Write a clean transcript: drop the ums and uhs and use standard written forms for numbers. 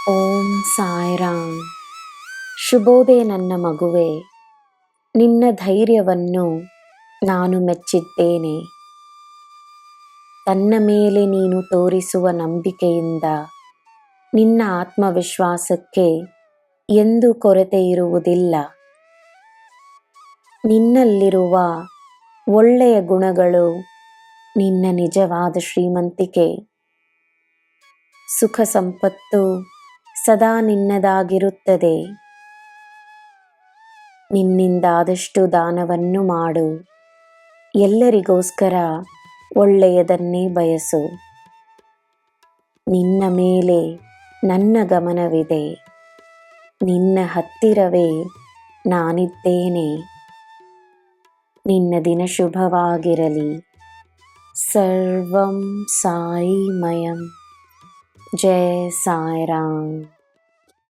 ಓಂ ಸಾಯಿರಾಮ್. ಶುಭೋದಯ ನನ್ನ ಮಗುವೆ. ನಿನ್ನ ಧೈರ್ಯವನ್ನು ನಾನು ಮೆಚ್ಚಿದ್ದೇನೆ. ತನ್ನ ಮೇಲೆ ನೀನು ತೋರಿಸುವ ನಂಬಿಕೆಯಿಂದ ನಿನ್ನ ಆತ್ಮವಿಶ್ವಾಸಕ್ಕೆ ಎಂದೂ ಕೊರತೆ ಇರುವುದಿಲ್ಲ. ನಿನ್ನಲ್ಲಿರುವ ಒಳ್ಳೆಯ ಗುಣಗಳು ನಿನ್ನ ನಿಜವಾದ ಶ್ರೀಮಂತಿಕೆ. ಸುಖ ಸಂಪತ್ತು ಸದಾ ನಿನ್ನದಾಗಿರುತ್ತದೆ. ನಿನ್ನಿಂದಾದಷ್ಟು ದಾನವನ್ನು ಮಾಡು. ಎಲ್ಲರಿಗೋಸ್ಕರ ಒಳ್ಳೆಯದನ್ನೇ ಬಯಸು. ನಿನ್ನ ಮೇಲೆ ನನ್ನ ಗಮನವಿದೆ. ನಿನ್ನ ಹತ್ತಿರವೇ ನಾನಿದ್ದೇನೆ. ನಿನ್ನ ದಿನ ಶುಭವಾಗಿರಲಿ. ಸರ್ವಂ ಸಾಯಿಮಯಂ. ಜಯ ಸಾಯಿರಾಮ್.